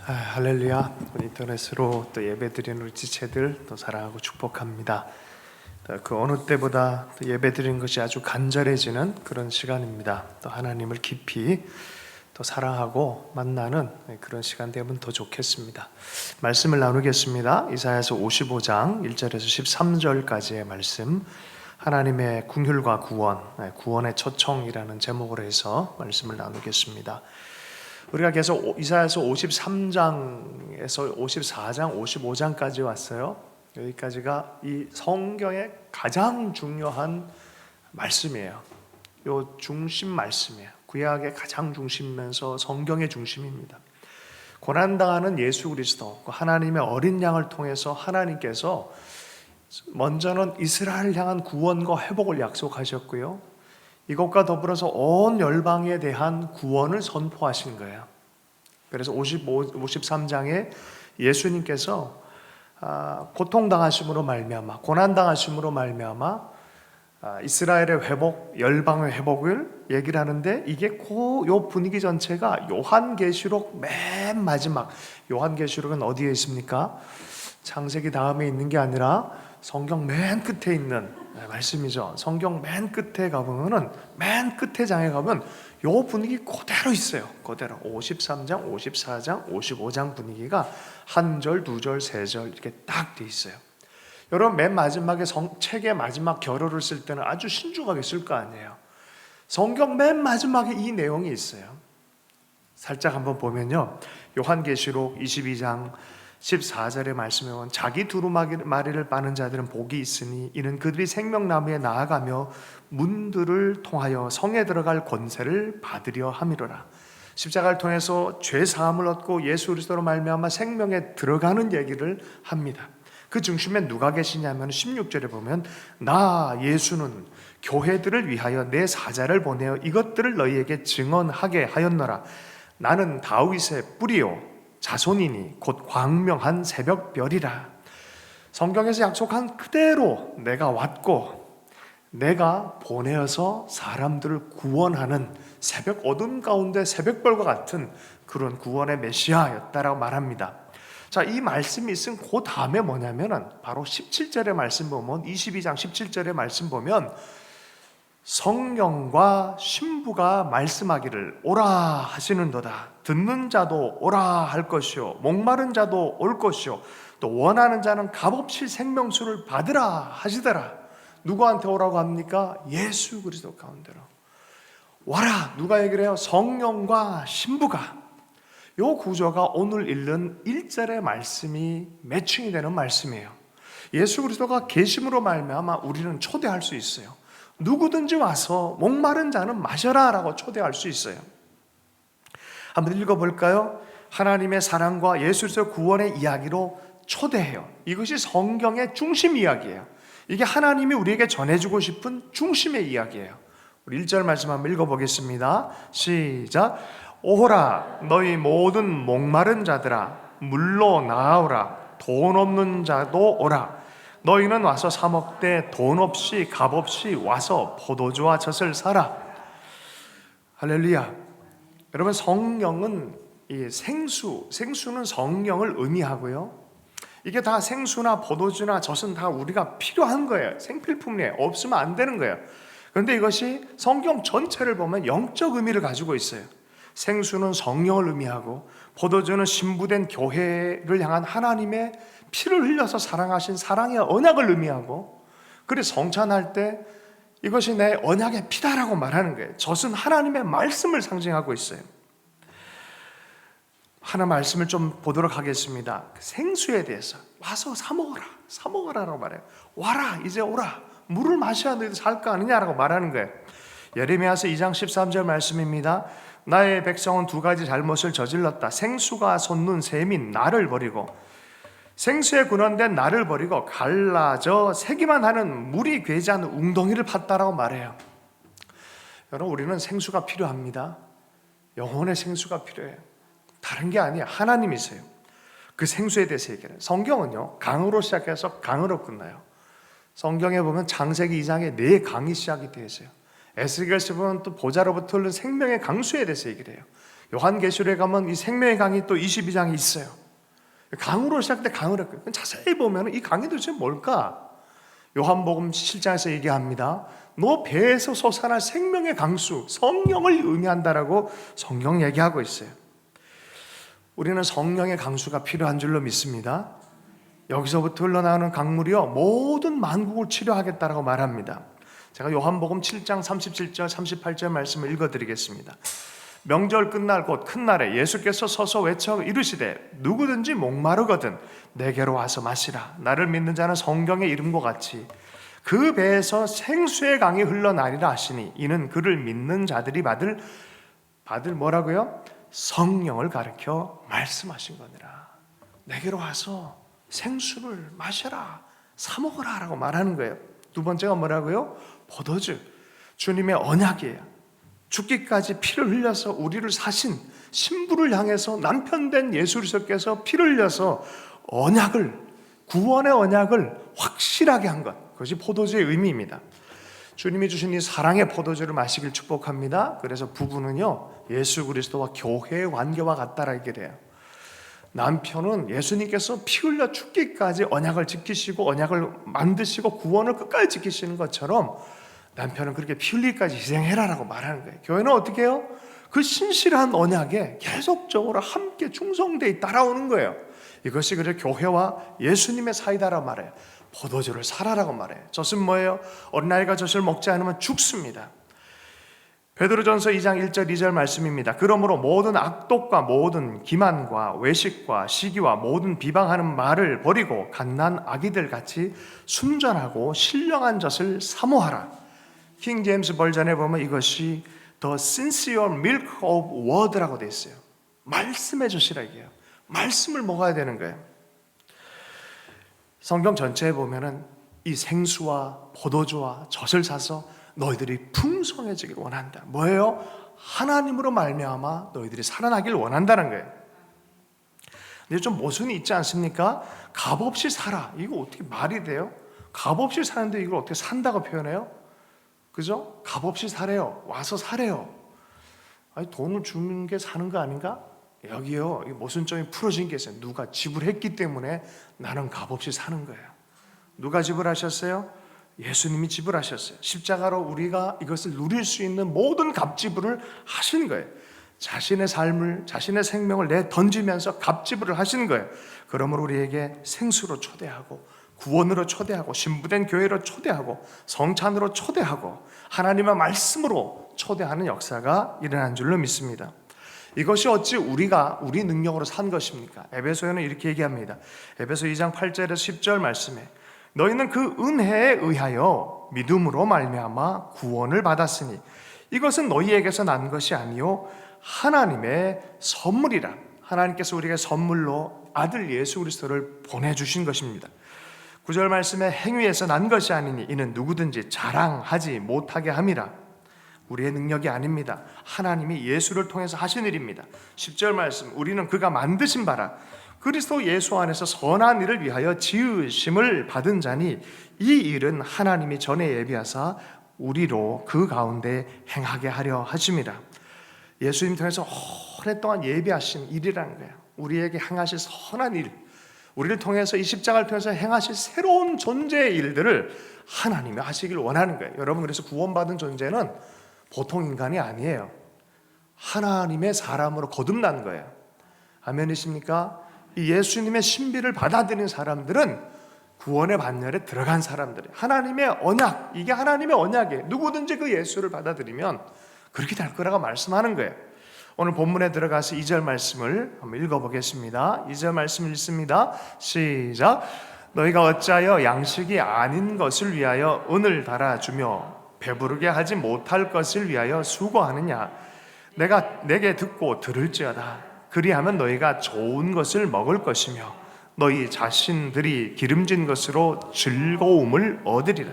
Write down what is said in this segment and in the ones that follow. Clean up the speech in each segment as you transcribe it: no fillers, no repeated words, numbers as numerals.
할렐루야. 인터넷으로 또 예배드리는 우리 지체들 또 사랑하고 축복합니다. 그 어느 때보다 또 예배드리는 것이 아주 간절해지는 그런 시간입니다. 또 하나님을 깊이 또 사랑하고 만나는 그런 시간 되면 더 좋겠습니다. 말씀을 나누겠습니다. 이사야서 55장 1절에서 13절까지의 말씀, 하나님의 긍휼과 구원, 구원의 초청이라는 제목으로 해서 말씀을 나누겠습니다. 우리가 계속 이사야서 53장에서 54장, 55장까지 왔어요. 여기까지가 이 성경의 가장 중요한 말씀이에요. 요 중심 말씀이에요. 구약의 가장 중심이면서 성경의 중심입니다. 고난당하는 예수 그리스도, 하나님의 어린 양을 통해서 하나님께서 먼저는 이스라엘을 향한 구원과 회복을 약속하셨고요, 이것과 더불어서 온 열방에 대한 구원을 선포하신 거예요. 그래서 53장에 예수님께서 고통당하심으로 말미암아, 고난당하심으로 말미암아 이스라엘의 회복, 열방의 회복을 얘기를 하는데, 이게 요 분위기 전체가 요한계시록 맨 마지막, 요한계시록은 어디에 있습니까? 창세기 다음에 있는 게 아니라 성경 맨 끝에 있는 말씀이죠. 성경 맨 끝에 가보면은, 맨 끝에 장에 가면 요 분위기 그대로 있어요. 그대로 53장, 54장, 55장 분위기가 한 절, 두 절, 세 절 이렇게 딱 돼 있어요. 여러분, 맨 마지막에 책의 마지막 결어를 쓸 때는 아주 신중하게 쓸 거 아니에요. 성경 맨 마지막에 이 내용이 있어요. 살짝 한번 보면요, 요한계시록 22장 14절의 말씀에 보면, 자기 두루마리를 빠는 자들은 복이 있으니 이는 그들이 생명나무에 나아가며 문들을 통하여 성에 들어갈 권세를 받으려 함이로라. 십자가를 통해서 죄 사함을 얻고 예수 그리스도로 말미암아 생명에 들어가는 얘기를 합니다. 그 중심에 누가 계시냐면 16절에 보면, 나 예수는 교회들을 위하여 내 사자를 보내어 이것들을 너희에게 증언하게 하였노라. 나는 다윗의 뿌리요 자손이니 곧 광명한 새벽별이라. 성경에서 약속한 그대로 내가 왔고 내가 보내어서 사람들을 구원하는 새벽 어둠 가운데 새벽별과 같은 그런 구원의 메시아였다라고 말합니다. 자, 이 말씀이 있은 그 다음에 뭐냐면은 바로 17절의 말씀 보면, 22장 17절의 말씀 보면, 성령과 신부가 말씀하기를 오라 하시는도다. 듣는 자도 오라 할 것이요, 목마른 자도 올 것이요, 또 원하는 자는 값없이 생명수를 받으라 하시더라. 누구한테 오라고 합니까? 예수 그리스도 가운데로 와라. 누가 얘기를 해요? 성령과 신부가. 요 구조가 오늘 읽는 1절의 말씀이 매칭이 되는 말씀이에요. 예수 그리스도가 계심으로 말미암아 우리는 초대할 수 있어요. 누구든지 와서 목마른 자는 마셔라 라고 초대할 수 있어요. 한번 읽어볼까요? 하나님의 사랑과 예수 그리스도의 구원의 이야기로 초대해요. 이것이 성경의 중심 이야기예요. 이게 하나님이 우리에게 전해주고 싶은 중심의 이야기예요. 우리 1절 말씀 한번 읽어보겠습니다. 시작. 오호라 너희 모든 목마른 자들아 물로 나아오라. 돈 없는 자도 오라. 너희는 와서 사 먹되 돈 없이 값 없이 와서 포도주와 젖을 사라. 할렐루야. 여러분, 성령은 이 생수는 성령을 의미하고요, 이게 다 생수나 포도주나 젖은 다 우리가 필요한 거예요. 생필품이에요. 없으면 안 되는 거예요. 그런데 이것이 성경 전체를 보면 영적 의미를 가지고 있어요. 생수는 성령을 의미하고, 포도주는 신부된 교회를 향한 하나님의 피를 흘려서 사랑하신 사랑의 언약을 의미하고, 그래서 성찬할 때 이것이 내 언약의 피다라고 말하는 거예요. 젖은 하나님의 말씀을 상징하고 있어요. 하나 말씀을 좀 보도록 하겠습니다. 생수에 대해서 와서 사 먹어라라고 말해요. 와라, 이제 오라. 물을 마셔야 너희들 살 거 아니냐라고 말하는 거예요. 예레미야서 2장 13절 말씀입니다. 나의 백성은 두 가지 잘못을 저질렀다. 생수가 솟는 샘인 나를 버리고, 생수에 근원된 나를 버리고 갈라져 새기만 하는 물이 괴지 않는 웅덩이를 팠다라고 말해요. 여러분, 우리는 생수가 필요합니다. 영혼의 생수가 필요해요. 다른 게 아니에요. 하나님이세요. 그 생수에 대해서 얘기해요. 성경은요, 강으로 시작해서 강으로 끝나요. 성경에 보면 창세기 2장에 네 강이 시작이 되어 있어요. 에스겔서 보면 또 보좌로부터 흐르는 생명의 강수에 대해서 얘기를 해요. 요한계시록에 가면 이 생명의 강이 또 22장에 있어요. 강으로 시작돼 강으로 했고요. 자세히 보면 이 강이 도대체 뭘까? 요한복음 7장에서 얘기합니다. 너 배에서 솟아날 생명의 강수, 성령을 의미한다라고 성경 얘기하고 있어요. 우리는 성령의 강수가 필요한 줄로 믿습니다. 여기서부터 흘러나오는 강물이요 모든 만국을 치료하겠다라고 말합니다. 제가 요한복음 7장 37절 38절 말씀을 읽어드리겠습니다. 명절 끝날 곧 큰 날에 예수께서 서서 외쳐 이르시되 누구든지 목마르거든 내게로 와서 마시라. 나를 믿는 자는 성경의 이름과 같이 그 배에서 생수의 강이 흘러나리라 하시니 이는 그를 믿는 자들이 받을 뭐라고요? 성령을 가르쳐 말씀하신 거니라. 내게로 와서 생수를 마셔라, 사 먹어라 라고 말하는 거예요. 두 번째가 뭐라고요? 포도주, 주님의 언약이에요. 죽기까지 피를 흘려서 우리를 사신 신부를 향해서 남편 된 예수 그리스도께서 피를 흘려서 언약을, 구원의 언약을 확실하게 한 것, 그것이 포도주의 의미입니다. 주님이 주신 이 사랑의 포도주를 마시길 축복합니다. 그래서 부부는요 예수 그리스도와 교회의 관계와 같다라게 돼요. 남편은 예수님께서 피 흘려 죽기까지 언약을 지키시고 언약을 만드시고 구원을 끝까지 지키시는 것처럼 남편은 그렇게 피 흘리기까지 희생해라라고 말하는 거예요. 교회는 어떻게 해요? 그 신실한 언약에 계속적으로 함께 충성되어 따라오는 거예요. 이것이 그래서 교회와 예수님의 사이다라고 말해요. 포도주를 사라라고 말해요. 젖은 뭐예요? 어린아이가 젖을 먹지 않으면 죽습니다. 베드로전서 2장 1절 2절 말씀입니다. 그러므로 모든 악독과 모든 기만과 외식과 시기와 모든 비방하는 말을 버리고 갓난 아기들 같이 순전하고 신령한 젖을 사모하라. 킹 제임스 버전에 보면 이것이 The sincere milk of word라고 되어 있어요. 말씀의 젖이라 얘기해요. 말씀을 먹어야 되는 거예요. 성경 전체에 보면은 이 생수와 포도주와 젖을 사서 너희들이 풍성해지길 원한다. 뭐예요? 하나님으로 말미암아 너희들이 살아나길 원한다는 거예요. 근데 좀 모순이 있지 않습니까? 값없이 살아. 이거 어떻게 말이 돼요? 값없이 사는데 이걸 어떻게 산다고 표현해요? 그죠? 값없이 사래요. 와서 사래요. 아니, 돈을 주는 게 사는 거 아닌가? 여기요, 모순점이 풀어진 게 있어요. 누가 지불했기 때문에 나는 값없이 사는 거예요. 누가 지불하셨어요? 예수님이 지불하셨어요. 십자가로 우리가 이것을 누릴 수 있는 모든 값지불을 하신 거예요. 자신의 삶을, 자신의 생명을 내 던지면서 값지불을 하신 거예요. 그러므로 우리에게 생수로 초대하고 구원으로 초대하고 신부된 교회로 초대하고 성찬으로 초대하고 하나님의 말씀으로 초대하는 역사가 일어난 줄로 믿습니다. 이것이 어찌 우리가 우리 능력으로 산 것입니까? 에베소에는 이렇게 얘기합니다. 에베소 2장 8절에서 10절 말씀에 너희는 그 은혜에 의하여 믿음으로 말미암아 구원을 받았으니 이것은 너희에게서 난 것이 아니요 하나님의 선물이라. 하나님께서 우리에게 선물로 아들 예수 그리스도를 보내주신 것입니다. 9절 말씀에 행위에서 난 것이 아니니 이는 누구든지 자랑하지 못하게 함이라. 우리의 능력이 아닙니다. 하나님이 예수를 통해서 하신 일입니다. 10절 말씀 우리는 그가 만드신 바라 그리스도 예수 안에서 선한 일을 위하여 지으심을 받은 자니 이 일은 하나님이 전에 예비하사 우리로 그 가운데 행하게 하려 하심이라. 예수님 통해서 오랫동안 예비하신 일이라는 거예요. 우리에게 행하실 선한 일, 우리를 통해서 이 십자가를 통해서 행하실 새로운 존재의 일들을 하나님이 하시길 원하는 거예요. 여러분, 그래서 구원받은 존재는 보통 인간이 아니에요. 하나님의 사람으로 거듭난 거예요. 아멘이십니까? 이 예수님의 신비를 받아들인 사람들은 구원의 반열에 들어간 사람들이에요. 하나님의 언약, 이게 하나님의 언약이에요. 누구든지 그 예수를 받아들이면 그렇게 될 거라고 말씀하는 거예요. 오늘 본문에 들어가서 2절 말씀을 한번 읽어보겠습니다. 2절 말씀 읽습니다. 시작. 너희가 어찌하여 양식이 아닌 것을 위하여 은을 달아주며 배부르게 하지 못할 것을 위하여 수고하느냐. 내가 내게 듣고 들을지어다. 그리하면 너희가 좋은 것을 먹을 것이며 너희 자신들이 기름진 것으로 즐거움을 얻으리라.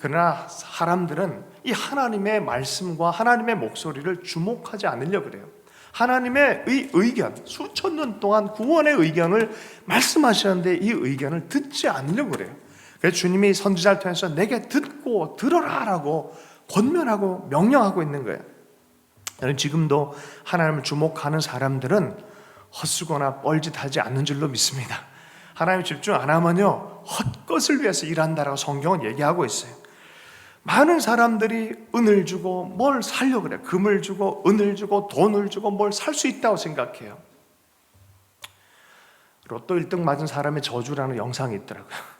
그러나 사람들은 이 하나님의 말씀과 하나님의 목소리를 주목하지 않으려고 그래요. 하나님의 의견, 수천 년 동안 구원의 의견을 말씀하셨는데 이 의견을 듣지 않으려고 그래요. 그래서 주님이 선지자를 통해서 내게 듣고 들어라 라고 권면하고 명령하고 있는 거예요. 저는 지금도 하나님을 주목하는 사람들은 헛수고나 뻘짓하지 않는 줄로 믿습니다. 하나님 집중 안 하면요 헛것을 위해서 일한다라고 성경은 얘기하고 있어요. 많은 사람들이 은을 주고 뭘 살려고 그래요. 금을 주고 은을 주고 돈을 주고 뭘 살 수 있다고 생각해요. 로또 1등 맞은 사람의 저주라는 영상이 있더라고요.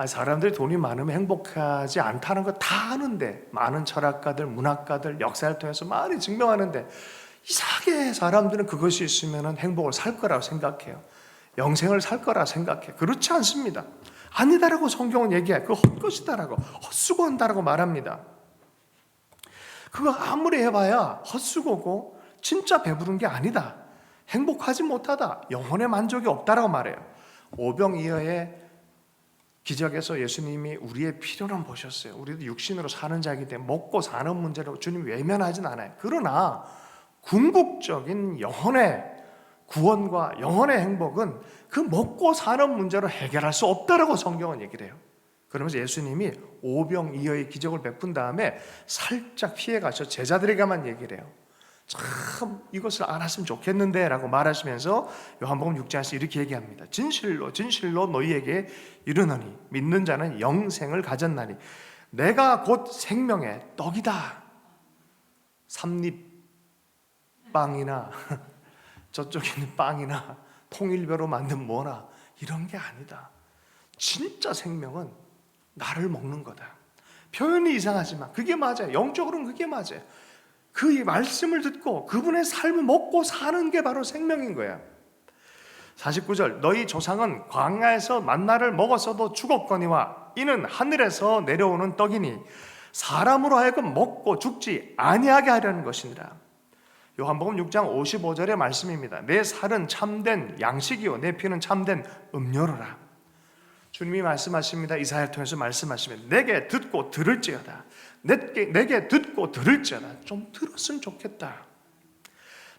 사람들이 돈이 많으면 행복하지 않다는 거 다 아는데, 많은 철학가들, 문학가들, 역사를 통해서 많이 증명하는데 이상하게 사람들은 그것이 있으면 행복을 살 거라고 생각해요. 영생을 살 거라 생각해. 그렇지 않습니다. 아니다라고 성경은 얘기해요. 그거 헛것이다라고, 헛수고한다라고 말합니다. 그거 아무리 해봐야 헛수고고 진짜 배부른 게 아니다. 행복하지 못하다. 영혼의 만족이 없다라고 말해요. 오병이어의 기적에서 예수님이 우리의 필요는 보셨어요. 우리도 육신으로 사는 자이기 때문에 먹고 사는 문제로 주님 외면하진 않아요. 그러나 궁극적인 영혼의 구원과 영혼의 행복은 그 먹고 사는 문제로 해결할 수 없다라고 성경은 얘기를 해요. 그러면서 예수님이 오병이어의 기적을 베푼 다음에 살짝 피해 가셔 제자들에게만 얘기를 해요. 참 이것을 알았으면 좋겠는데 라고 말하시면서 요한복음 6장에서 이렇게 얘기합니다. 진실로 진실로 너희에게 이르노니 믿는 자는 영생을 가졌나니 내가 곧 생명의 떡이다. 삼립빵이나 저쪽에 있는 빵이나 통일벼로 만든 뭐나 이런 게 아니다. 진짜 생명은 나를 먹는 거다. 표현이 이상하지만 그게 맞아요. 영적으로는 그게 맞아요. 그 말씀을 듣고 그분의 삶을 먹고 사는 게 바로 생명인 거야. 49절 너희 조상은 광야에서 만나를 먹었어도 죽었거니와 이는 하늘에서 내려오는 떡이니 사람으로 하여금 먹고 죽지 아니하게 하려는 것이니라. 요한복음 6장 55절의 말씀입니다. 내 살은 참된 양식이요 내 피는 참된 음료로라. 주님이 말씀하십니다. 이사야를 통해서 말씀하시면 내게 듣고 들을지어다. 내게 듣고 들을지어다. 좀 들었으면 좋겠다.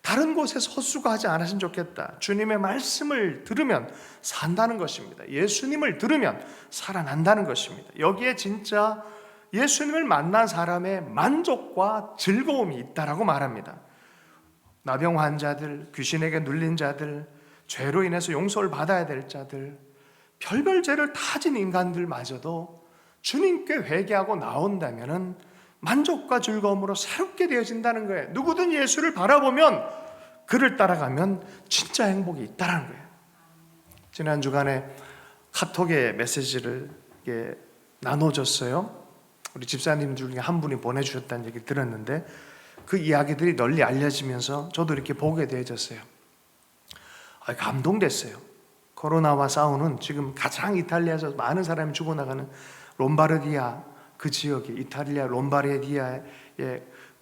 다른 곳에서 헛수고하지 않았으면 좋겠다. 주님의 말씀을 들으면 산다는 것입니다. 예수님을 들으면 살아난다는 것입니다. 여기에 진짜 예수님을 만난 사람의 만족과 즐거움이 있다라고 말합니다. 나병 환자들, 귀신에게 눌린 자들, 죄로 인해서 용서를 받아야 될 자들, 별별 죄를 다 진 인간들마저도 주님께 회개하고 나온다면 만족과 즐거움으로 새롭게 되어진다는 거예요. 누구든 예수를 바라보면 그를 따라가면 진짜 행복이 있다는 거예요. 지난 주간에 카톡에 메시지를 나눠줬어요. 우리 집사님 중에 한 분이 보내주셨다는 얘기 들었는데 그 이야기들이 널리 알려지면서 저도 이렇게 보게 되어졌어요. 감동됐어요. 코로나와 싸우는 지금 가장 이탈리아에서 많은 사람이 죽어나가는 롬바르디아 그 지역이 이탈리아 롬바르디아의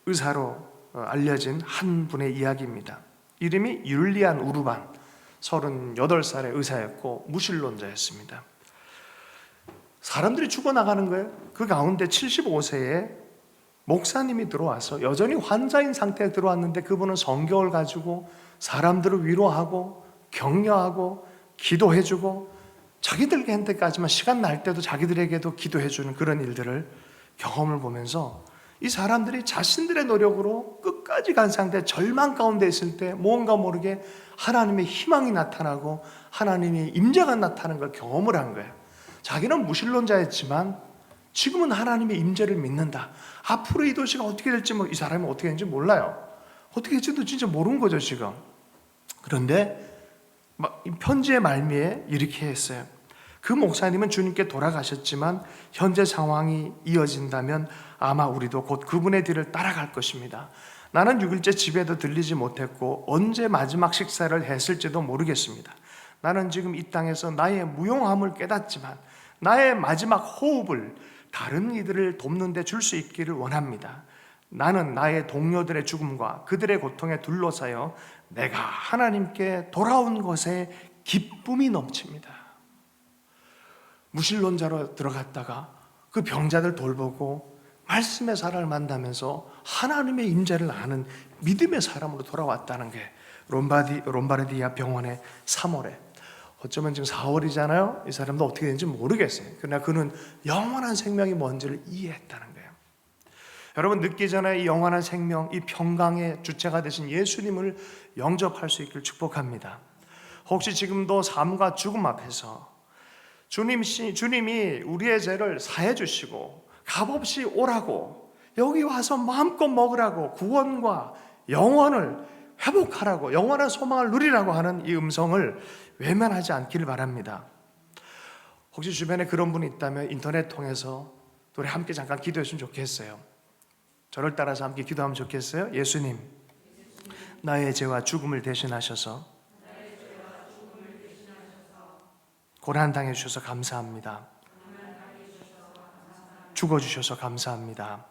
의사로 알려진 한 분의 이야기입니다. 이름이 율리안 우르반 38살의 의사였고 무신론자였습니다. 사람들이 죽어나가는 거예요. 그 가운데 75세에 목사님이 들어와서 여전히 환자인 상태에 들어왔는데 그분은 성경을 가지고 사람들을 위로하고 격려하고 기도해주고 자기들한테까지만 시간 날 때도 자기들에게도 기도해주는 그런 일들을 경험을 보면서 이 사람들이 자신들의 노력으로 끝까지 간 상태 절망 가운데 있을 때 무언가 모르게 하나님의 희망이 나타나고 하나님의 임재가 나타나는 걸 경험을 한 거예요. 자기는 무신론자였지만 지금은 하나님의 임재를 믿는다. 앞으로 이 도시가 어떻게 될지 이 사람이 어떻게 되는지 몰라요. 어떻게 될지도 진짜 모르는 거죠 지금. 그런데 편지의 말미에 이렇게 했어요. 그 목사님은 주님께 돌아가셨지만 현재 상황이 이어진다면 아마 우리도 곧 그분의 뒤를 따라갈 것입니다. 나는 6일째 집에도 들리지 못했고 언제 마지막 식사를 했을지도 모르겠습니다. 나는 지금 이 땅에서 나의 무용함을 깨닫지만 나의 마지막 호흡을 다른 이들을 돕는 데 줄 수 있기를 원합니다. 나는 나의 동료들의 죽음과 그들의 고통에 둘러싸여 내가 하나님께 돌아온 것에 기쁨이 넘칩니다. 무신론자로 들어갔다가 그 병자들 돌보고 말씀의 사람을 만나면서 하나님의 임재를 아는 믿음의 사람으로 돌아왔다는 게 롬바르디아 병원의 3월에 어쩌면 지금 4월이잖아요. 이 사람도 어떻게 되는지 모르겠어요. 그러나 그는 영원한 생명이 뭔지를 이해했다는 거예요. 여러분, 늦기 전에 이 영원한 생명, 이 평강의 주체가 되신 예수님을 영접할 수 있길 축복합니다. 혹시 지금도 삶과 죽음 앞에서 주님이 우리의 죄를 사해 주시고 값없이 오라고, 여기 와서 마음껏 먹으라고, 구원과 영원을 회복하라고, 영원한 소망을 누리라고 하는 이 음성을 외면하지 않기를 바랍니다. 혹시 주변에 그런 분이 있다면 인터넷 통해서 우리 함께 잠깐 기도했으면 좋겠어요. 저를 따라서 함께 기도하면 좋겠어요. 예수님, 나의 죄와 죽음을 대신하셔서 고난당해 주셔서 감사합니다. 죽어주셔서 감사합니다.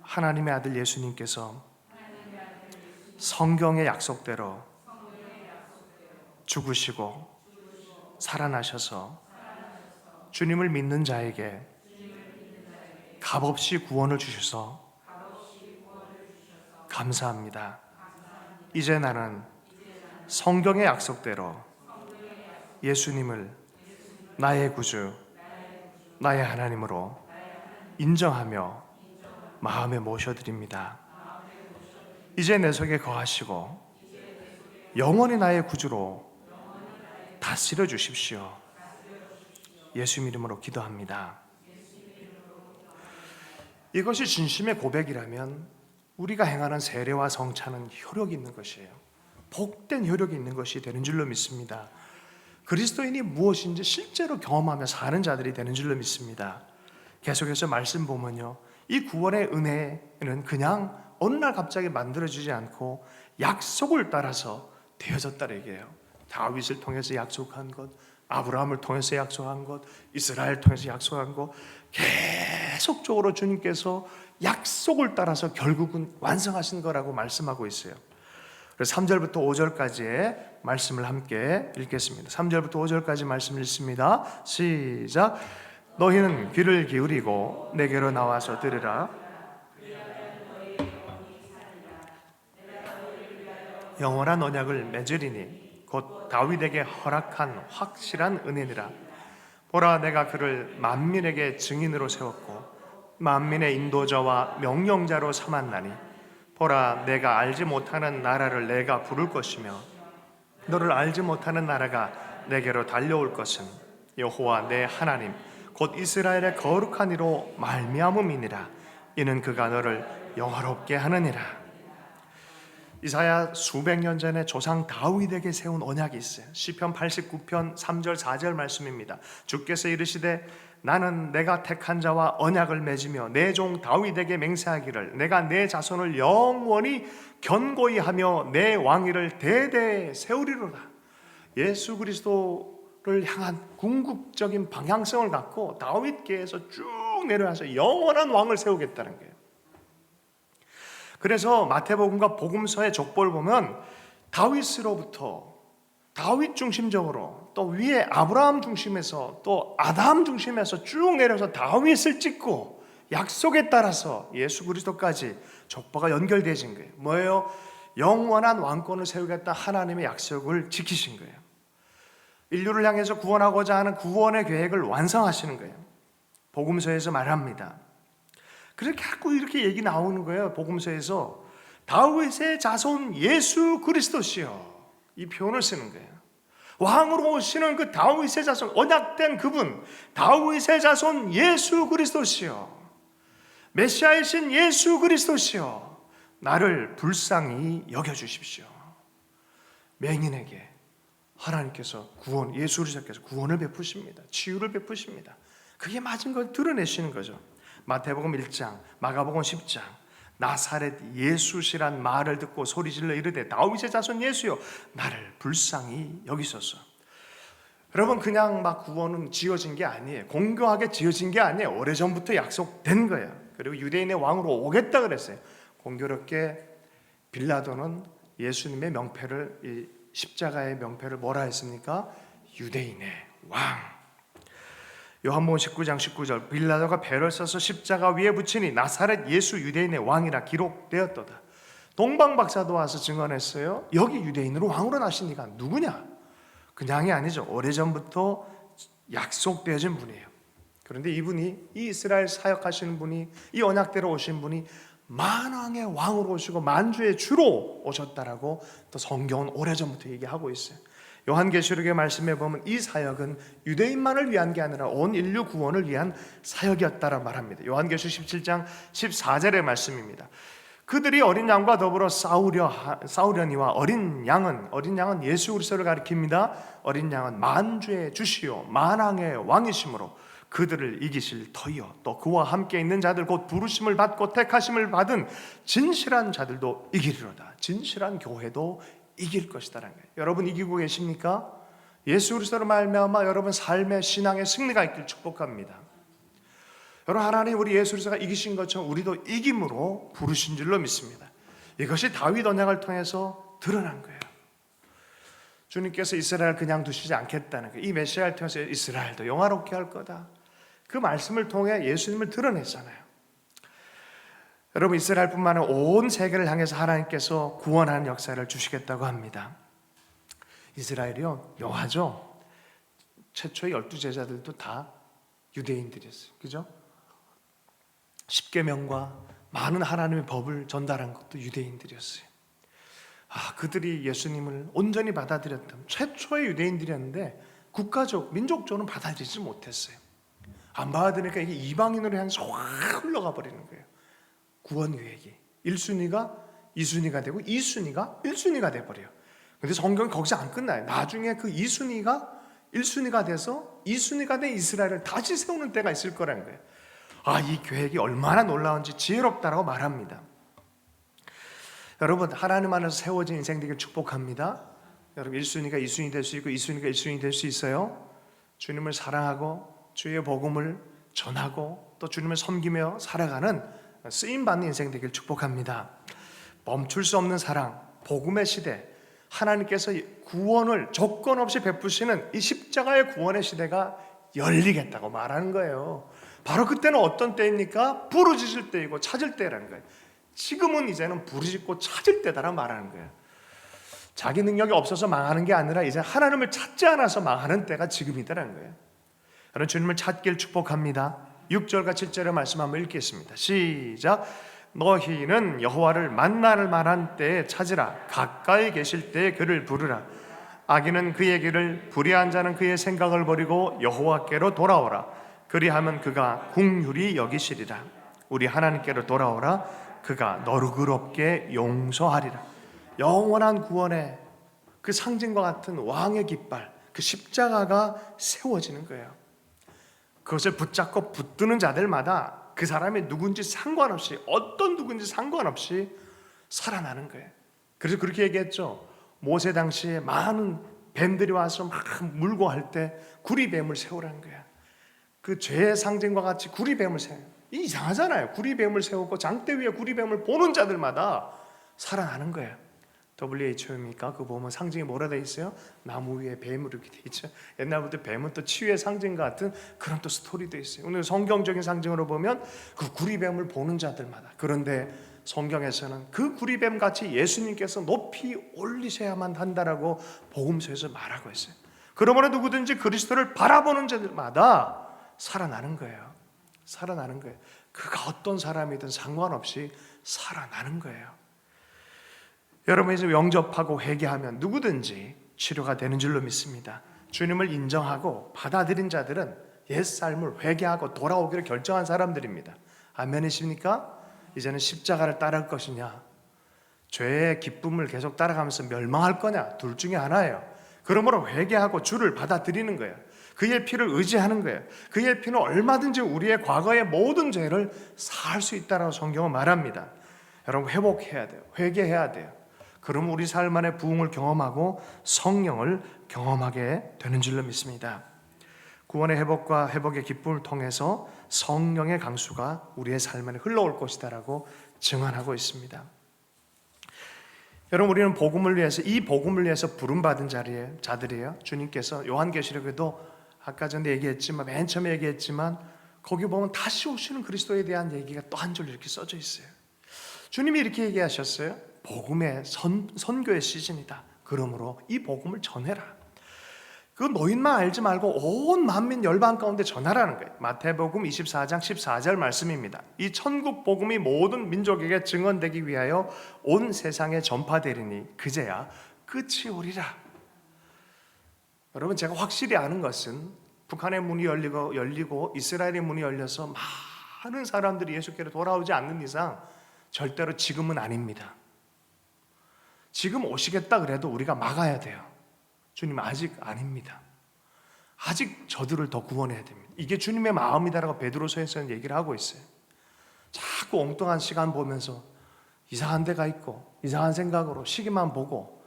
하나님의 아들 예수님께서 성경의 약속대로 죽으시고 살아나셔서 주님을 믿는 자에게 값없이 구원을 주셔서 감사합니다. 이제 나는 성경의 약속대로 예수님을 나의 구주, 나의 하나님으로 인정하며 마음에 모셔드립니다. 이제 내 속에 거하시고 영원히 나의 구주로 다스려 주십시오. 예수 이름으로 기도합니다. 이것이 진심의 고백이라면 우리가 행하는 세례와 성찬은 효력이 있는 것이에요. 복된 효력이 있는 것이 되는 줄로 믿습니다. 그리스도인이 무엇인지 실제로 경험하며 사는 자들이 되는 줄로 믿습니다. 계속해서 말씀 보면요, 이 구원의 은혜는 그냥 어느 날 갑자기 만들어지지 않고 약속을 따라서 되어졌다는 얘기예요. 다윗을 통해서 약속한 것, 아브라함을 통해서 약속한 것, 이스라엘을 통해서 약속한 것, 계속적으로 주님께서 약속을 따라서 결국은 완성하신 거라고 말씀하고 있어요. 그래서 3절부터 5절까지의 말씀을 함께 읽겠습니다. 3절부터 5절까지 말씀 읽습니다. 시작. 너희는 귀를 기울이고 내게로 나와서 들으라. 영원한 언약을 맺으리니 곧 다윗에게 허락한 확실한 은혜니라. 보라, 내가 그를 만민에게 증인으로 세웠고 만민의 인도자와 명령자로 삼았나니, 보라, 내가 알지 못하는 나라를 내가 부를 것이며 너를 알지 못하는 나라가 내게로 달려올 것은 여호와 내 하나님 곧 이스라엘의 거룩한 이로 말미암음이니라. 이는 그가 너를 영화롭게 하느니라. 이사야 수백 년 전에 조상 다윗에게 세운 언약이 있어요. 시편 89편 3절 4절 말씀입니다. 주께서 이르시되 나는 내가 택한 자와 언약을 맺으며 내 종 다윗에게 맹세하기를 내가 내 자손을 영원히 견고히 하며 내 왕위를 대대 세우리로다. 예수 그리스도를 향한 궁극적인 방향성을 갖고 다윗계에서 쭉 내려와서 영원한 왕을 세우겠다는 거예요. 그래서 마태복음과 복음서의 족보를 보면 다윗으로부터 다윗 중심적으로 또 위에 아브라함 중심에서 또 아담 중심에서 쭉 내려서 다윗을 찍고 약속에 따라서 예수 그리스도까지 족보가 연결되어진 거예요. 뭐예요? 영원한 왕권을 세우겠다 하나님의 약속을 지키신 거예요. 인류를 향해서 구원하고자 하는 구원의 계획을 완성하시는 거예요. 복음서에서 말합니다. 그렇게 자꾸 이렇게 얘기 나오는 거예요. 복음서에서 다윗의 자손 예수 그리스도시요, 이 표현을 쓰는 거예요. 왕으로 오시는 그 다윗의 자손, 언약된 그분, 다윗의 자손 예수 그리스도시요, 메시아이신 예수 그리스도시요, 나를 불쌍히 여겨주십시오. 맹인에게 하나님께서 구원, 예수 그리스도께서 구원을 베푸십니다. 치유를 베푸십니다. 그게 맞은 걸 드러내시는 거죠. 마태복음 1장, 마가복음 10장, 나사렛 예수시란 말을 듣고 소리질러 이르되 다윗의 자손 예수여, 나를 불쌍히 여기소서. 여러분, 그냥 막 구원은 지어진 게 아니에요. 공교하게 지어진 게 아니에요. 오래전부터 약속된 거예요. 그리고 유대인의 왕으로 오겠다 그랬어요. 공교롭게 빌라도는 예수님의 명패를, 이 십자가의 명패를 뭐라 했습니까? 유대인의 왕. 요한복음 19장 19절, 빌라도가 배를 써서 십자가 위에 붙이니 나사렛 예수 유대인의 왕이라 기록되었도다. 동방박사도 와서 증언했어요. 여기 유대인으로 왕으로 나신 이가 누구냐? 그냥이 아니죠. 오래전부터 약속되어진 분이에요. 그런데 이분이, 이 이스라엘 사역하시는 분이, 이 언약대로 오신 분이 만왕의 왕으로 오시고 만주의 주로 오셨다라고 또 성경은 오래전부터 얘기하고 있어요. 요한계시록의 말씀에 보면 이 사역은 유대인만을 위한 게 아니라 온 인류 구원을 위한 사역이었다라 말합니다. 요한계시록 17장 14절의 말씀입니다. 그들이 어린 양과 더불어 싸우려니와 어린 양은 예수 그리스도를 가리킵니다. 어린 양은 만주의 주시요 만왕의 왕이심으로 그들을 이기실 터이요 또 그와 함께 있는 자들 곧 부르심을 받고 택하심을 받은 진실한 자들도 이기리로다. 진실한 교회도 이길 것이다라는 거예요. 여러분 이기고 계십니까? 예수 그리스도로 말미암아 여러분 삶의 신앙의 승리가 있길 축복합니다. 여러분 하나님 우리 예수 그리스도가 이기신 것처럼 우리도 이김으로 부르신 줄로 믿습니다. 이것이 다윗 언약을 통해서 드러난 거예요. 주님께서 이스라엘 그냥 두시지 않겠다는 거예요. 이 메시아를 통해서 이스라엘도 영화롭게 할 거다. 그 말씀을 통해 예수님을 드러냈잖아요. 여러분 이스라엘뿐만 아니라 온 세계를 향해서 하나님께서 구원하는 역사를 주시겠다고 합니다. 이스라엘이요 묘하죠. 최초의 12제자들도 다 유대인들이었어요. 그죠? 십계명과 많은 하나님의 법을 전달한 것도 유대인들이었어요. 그들이 예수님을 온전히 받아들였던 최초의 유대인들이었는데 국가적, 민족적으로는 받아들이지 못했어요. 안 받아들이니까 이게 이방인으로 향해서 확 흘러가 버리는 거예요. 구원 계획이 1순위가 2순위가 되고 2순위가 1순위가 돼버려요. 그런데 성경은 거기서 안 끝나요. 나중에 그 2순위가 1순위가 돼서 2순위가 된 이스라엘을 다시 세우는 때가 있을 거라는 거예요. 이 계획이 얼마나 놀라운지 지혜롭다라고 말합니다. 여러분 하나님 안에서 세워진 인생 되길 축복합니다. 여러분 1순위가 2순위 될 수 있고 2순위가 1순위 될 수 있어요. 주님을 사랑하고 주의 복음을 전하고 또 주님을 섬기며 살아가는 쓰임받는 인생 되길 축복합니다. 멈출 수 없는 사랑, 복음의 시대, 하나님께서 구원을 조건 없이 베푸시는 이 십자가의 구원의 시대가 열리겠다고 말하는 거예요. 바로 그때는 어떤 때입니까? 부르짖을 때이고 찾을 때라는 거예요. 지금은 이제는 부르짖고 찾을 때다라 말하는 거예요. 자기 능력이 없어서 망하는 게 아니라 이제 하나님을 찾지 않아서 망하는 때가 지금이다라는 거예요. 여러분 주님을 찾길 축복합니다. 6절과 7절의 말씀 한번 읽겠습니다. 시작. 너희는 여호와를 만날 만한 때에 찾으라. 가까이 계실 때에 그를 부르라. 악인은 그의 길을, 불의한 자는 그의 생각을 버리고 여호와께로 돌아오라. 그리하면 그가 긍휼히 여기시리라. 우리 하나님께로 돌아오라. 그가 너르그럽게 용서하리라. 영원한 구원의 그 상징과 같은 왕의 깃발, 그 십자가가 세워지는 거예요. 그것을 붙잡고 붙드는 자들마다 그 사람이 누군지 상관없이, 어떤 누군지 상관없이 살아나는 거예요. 그래서 그렇게 얘기했죠. 모세 당시에 많은 뱀들이 와서 막 물고 할 때 구리뱀을 세우라는 거야. 그 죄의 상징과 같이 구리뱀을 세워요. 이상하잖아요. 구리뱀을 세우고 장대 위에 구리뱀을 보는 자들마다 살아나는 거예요. WHO입니까? 그거 보면 상징이 뭐라 돼 있어요? 나무 위에 뱀으로 이렇게 돼 있죠. 옛날부터 뱀은 또 치유의 상징 같은 그런 또 스토리도 있어요. 오늘 성경적인 상징으로 보면 그 구리뱀을 보는 자들마다. 그런데 성경에서는 그 구리뱀 같이 예수님께서 높이 올리셔야만 한다라고 복음서에서 말하고 있어요. 그러므로 누구든지 그리스도를 바라보는 자들마다 살아나는 거예요. 살아나는 거예요. 그가 어떤 사람이든 상관없이 살아나는 거예요. 여러분이 이제 영접하고 회개하면 누구든지 치료가 되는 줄로 믿습니다. 주님을 인정하고 받아들인 자들은 옛삶을 회개하고 돌아오기를 결정한 사람들입니다. 아멘이십니까? 이제는 십자가를 따를 것이냐, 죄의 기쁨을 계속 따라가면서 멸망할 거냐, 둘 중에 하나예요. 그러므로 회개하고 주를 받아들이는 거예요. 그의 피를 의지하는 거예요. 그의 피는 얼마든지 우리의 과거의 모든 죄를 사할 수 있다라고 성경은 말합니다. 여러분 회복해야 돼요. 회개해야 돼요. 그럼 우리 삶 안에 부흥을 경험하고 성령을 경험하게 되는 줄로 믿습니다. 구원의 회복과 회복의 기쁨을 통해서 성령의 강수가 우리의 삶 안에 흘러올 것이다라고 증언하고 있습니다. 여러분 우리는 복음을 위해서, 이 복음을 위해서 부름받은 자들이에요. 주님께서 요한계시록에도 아까 전에 얘기했지만, 맨 처음에 얘기했지만 거기 보면 다시 오시는 그리스도에 대한 얘기가 또 한 줄 이렇게 써져 있어요. 주님이 이렇게 얘기하셨어요. 복음의 선교의 시즌이다. 그러므로 이 복음을 전해라. 그 노인만 알지 말고 온 만민 열방 가운데 전하라는 거예요. 마태복음 24장 14절 말씀입니다. 이 천국 복음이 모든 민족에게 증언되기 위하여 온 세상에 전파되리니 그제야 끝이 오리라. 여러분, 제가 확실히 아는 것은 북한의 문이 열리고 이스라엘의 문이 열려서 많은 사람들이 예수께로 돌아오지 않는 이상 절대로 지금은 아닙니다. 지금 오시겠다 그래도 우리가 막아야 돼요. 주님 아직 아닙니다. 아직 저들을 더 구원해야 됩니다. 이게 주님의 마음이다라고 베드로서에서는 얘기를 하고 있어요. 자꾸 엉뚱한 시간 보면서 이상한 데가 있고 이상한 생각으로 시기만 보고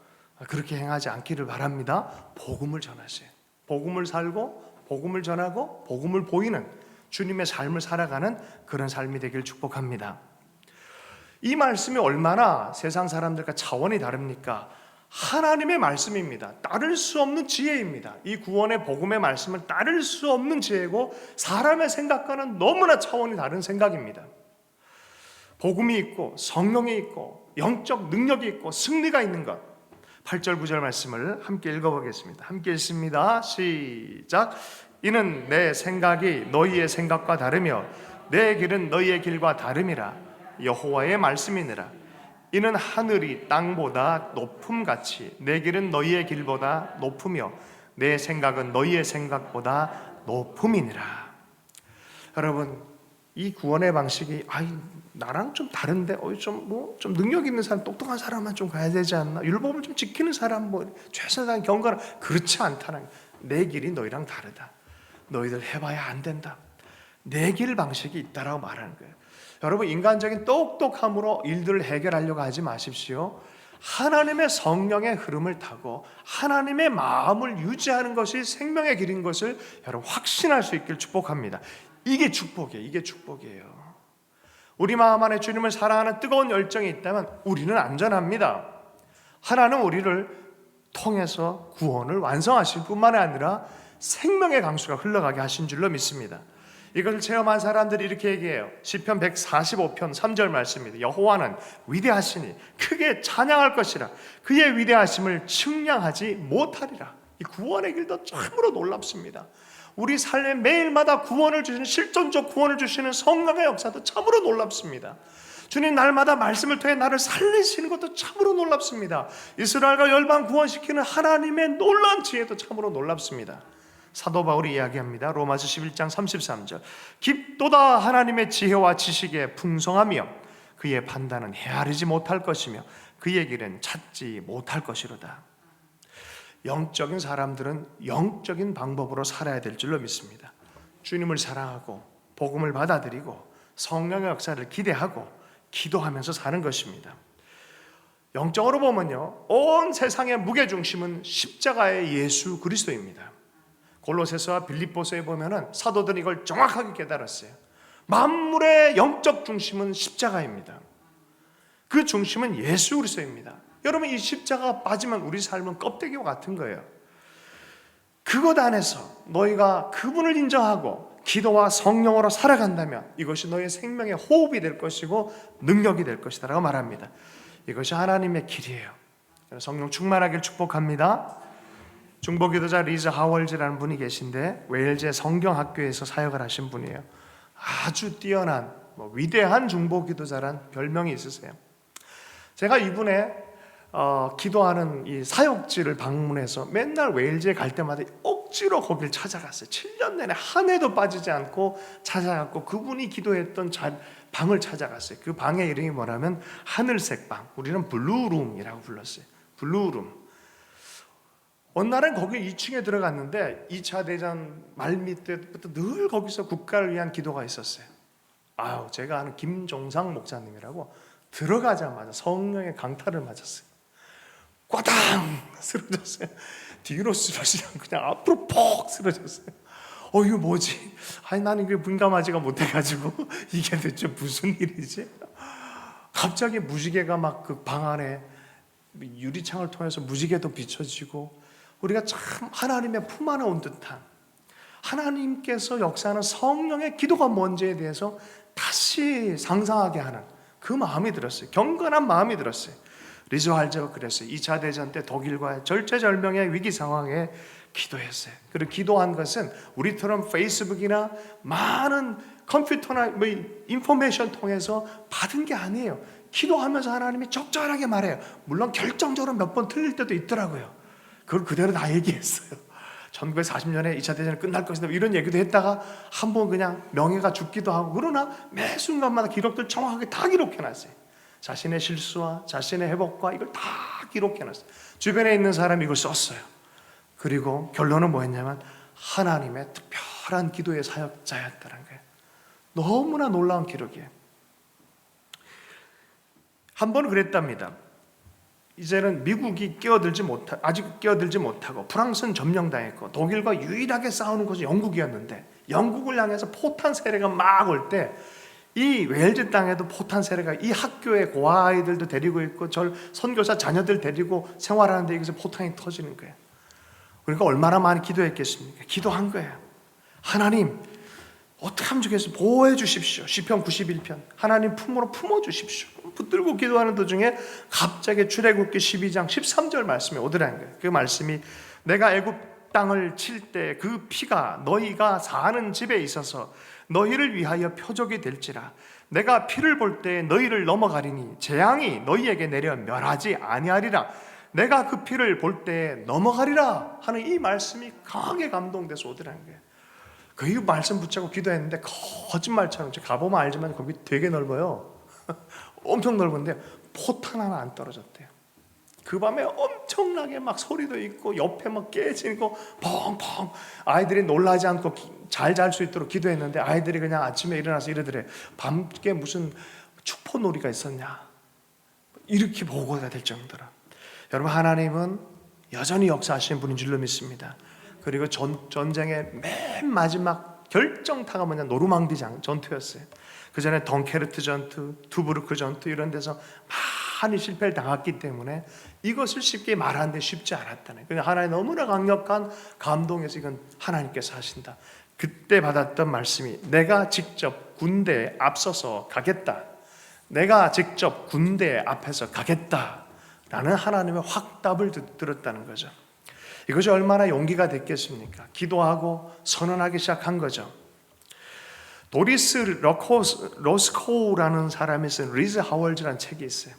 그렇게 행하지 않기를 바랍니다. 복음을 전하세요. 복음을 살고 복음을 전하고 복음을 보이는 주님의 삶을 살아가는 그런 삶이 되길 축복합니다. 이 말씀이 얼마나 세상 사람들과 차원이 다릅니까? 하나님의 말씀입니다. 따를 수 없는 지혜입니다. 이 구원의 복음의 말씀은 따를 수 없는 지혜고 사람의 생각과는 너무나 차원이 다른 생각입니다. 복음이 있고 성령이 있고 영적 능력이 있고 승리가 있는 것. 8절 9절 말씀을 함께 읽어보겠습니다. 함께 읽습니다. 시작. 이는 내 생각이 너희의 생각과 다르며 내 길은 너희의 길과 다름이라. 여호와의 말씀이니라. 이는 하늘이 땅보다 높음같이 내 길은 너희의 길보다 높으며 내 생각은 너희의 생각보다 높음이니라. 여러분, 이 구원의 방식이 나랑 좀 다른데 좀 능력 있는 사람, 똑똑한 사람만 좀 가야 되지 않나? 율법을 좀 지키는 사람, 최선을 다한 경건한, 그렇지 않다는 거예요. 내 길이 너희랑 다르다. 너희들 해봐야 안 된다. 내 길 방식이 있다라고 말하는 거예요. 여러분, 인간적인 똑똑함으로 일들을 해결하려고 하지 마십시오. 하나님의 성령의 흐름을 타고 하나님의 마음을 유지하는 것이 생명의 길인 것을 여러분 확신할 수 있길 축복합니다. 이게 축복이에요. 이게 축복이에요. 우리 마음 안에 주님을 사랑하는 뜨거운 열정이 있다면 우리는 안전합니다. 하나는 우리를 통해서 구원을 완성하실 뿐만 아니라 생명의 강수가 흘러가게 하신 줄로 믿습니다. 이것을 체험한 사람들이 이렇게 얘기해요. 시편 145편 3절 말씀입니다. 여호와는 위대하시니 크게 찬양할 것이라. 그의 위대하심을 측량하지 못하리라. 이 구원의 길도 참으로 놀랍습니다. 우리 삶에 매일마다 구원을 주시는, 실존적 구원을 주시는 성령의 역사도 참으로 놀랍습니다. 주님 날마다 말씀을 통해 나를 살리시는 것도 참으로 놀랍습니다. 이스라엘과 열방 구원시키는 하나님의 놀라운 지혜도 참으로 놀랍습니다. 사도 바울이 이야기합니다. 로마서 11장 33절. 깊도다 하나님의 지혜와 지식의 풍성하며 그의 판단은 헤아리지 못할 것이며 그의 길은 찾지 못할 것이로다. 영적인 사람들은 영적인 방법으로 살아야 될 줄로 믿습니다. 주님을 사랑하고 복음을 받아들이고 성령의 역사를 기대하고 기도하면서 사는 것입니다. 영적으로 보면요, 온 세상의 무게중심은 십자가의 예수 그리스도입니다. 골로새서와 빌립보서에 보면은 사도들이 이걸 정확하게 깨달았어요. 만물의 영적 중심은 십자가입니다. 그 중심은 예수 그리스도입니다. 여러분, 이 십자가가 빠지면 우리 삶은 껍데기와 같은 거예요. 그것 안에서 너희가 그분을 인정하고 기도와 성령으로 살아간다면 이것이 너희의 생명의 호흡이 될 것이고 능력이 될 것이다 라고 말합니다. 이것이 하나님의 길이에요. 성령 충만하길 축복합니다. 중보기도자 리즈 하월즈라는 분이 계신데 웨일즈의 성경학교에서 사역을 하신 분이에요. 아주 뛰어난 위대한 중보기도자란 별명이 있으세요. 제가 이분의 기도하는 이 사역지를 방문해서 맨날 웨일즈에 갈 때마다 억지로 거길 찾아갔어요. 7년 내내 한 해도 빠지지 않고 찾아갔고 그분이 기도했던 방을 찾아갔어요. 그 방의 이름이 뭐냐면 하늘색 방, 우리는 블루룸이라고 불렀어요. 블루룸. 어느 날은 거기 2층에 들어갔는데 2차 대전 말미 때부터 늘 거기서 국가를 위한 기도가 있었어요. 제가 아는 김종상 목사님이라고 들어가자마자 성령의 강타를 맞았어요. 꽈당 쓰러졌어요. 뒤로 쓰러지지 않고 그냥 앞으로 퍽 쓰러졌어요. 이거 뭐지? 나는 이게 민감하지가 못해가지고 이게 대체 무슨 일이지? 갑자기 무지개가 막 그 방 안에 유리창을 통해서 무지개도 비춰지고 우리가 참 하나님의 품 안에 온 듯한, 하나님께서 역사하는 성령의 기도가 뭔지에 대해서 다시 상상하게 하는 그 마음이 들었어요. 경건한 마음이 들었어요. 리즈 할제가 그랬어요. 2차 대전 때 독일과의 절체절명의 위기 상황에 기도했어요. 그리고 기도한 것은 우리처럼 페이스북이나 많은 컴퓨터나 뭐 인포메이션 통해서 받은 게 아니에요. 기도하면서 하나님이 적절하게 말해요. 물론 결정적으로 몇 번 틀릴 때도 있더라고요. 그걸 그대로 다 얘기했어요. 1940년에 2차 대전이 끝날 것이다 이런 얘기도 했다가 한번 그냥 명예가 죽기도 하고, 그러나 매 순간마다 기록들 정확하게 다 기록해놨어요. 자신의 실수와 자신의 회복과 이걸 다 기록해놨어요. 주변에 있는 사람이 이걸 썼어요. 그리고 결론은 뭐였냐면 하나님의 특별한 기도의 사역자였다는 거예요. 너무나 놀라운 기록이에요. 한 번 그랬답니다. 이제는 미국이 아직 끼어들지 못하고 프랑스는 점령당했고 독일과 유일하게 싸우는 것이 영국이었는데, 영국을 향해서 포탄 세례가 막 올 때 이 웨일즈 땅에도 포탄 세례가, 이 학교에 고아아이들도 데리고 있고 선교사 자녀들 데리고 생활하는데 여기서 포탄이 터지는 거예요. 그러니까 얼마나 많이 기도했겠습니까? 기도한 거예요. 하나님, 어떻게 하면 좋겠어요? 보호해 주십시오. 시편 91편 하나님 품으로 품어 주십시오. 붙들고 기도하는 도중에 갑자기 출애굽기 12장 13절 말씀이 오더라는 거예요. 그 말씀이, 내가 애굽 땅을 칠 때 그 피가 너희가 사는 집에 있어서 너희를 위하여 표적이 될지라. 내가 피를 볼 때 너희를 넘어가리니 재앙이 너희에게 내려 멸하지 아니하리라. 내가 그 피를 볼 때 넘어가리라 하는 이 말씀이 강하게 감동돼서 오더라는 거예요. 그 말씀 붙잡고 기도했는데 거짓말처럼, 제가 가보면 알지만 거기 되게 넓어요. 엄청 넓은데 포탄 하나 안 떨어졌대요. 그 밤에 엄청나게 막 소리도 있고 옆에 막 깨지고 펑펑, 아이들이 놀라지 않고 잘 잘 수 있도록 기도했는데 아이들이 그냥 아침에 일어나서 이러더래. 밤께 무슨 축포놀이가 있었냐, 이렇게 보고가 될 정도로. 여러분, 하나님은 여전히 역사하시는 분인 줄로 믿습니다. 그리고 전쟁의 맨 마지막 결정타가 뭐냐, 노르망디 전투였어요. 그 전에 덩케르트 전투, 두브르크 전투 이런 데서 많이 실패를 당했기 때문에 이것을 쉽게 말하는데 쉽지 않았다네. 그러니까 하나님 너무나 강력한 감동에서 이건 하나님께서 하신다. 그때 받았던 말씀이, 내가 직접 군대에 앞서서 가겠다. 내가 직접 군대 앞에서 가겠다 라는 하나님의 확답을 들었다는 거죠. 이것이 얼마나 용기가 됐겠습니까? 기도하고 선언하기 시작한 거죠. 도리스 로스코우라는 사람이 쓴 리즈 하월즈라는 책이 있어요.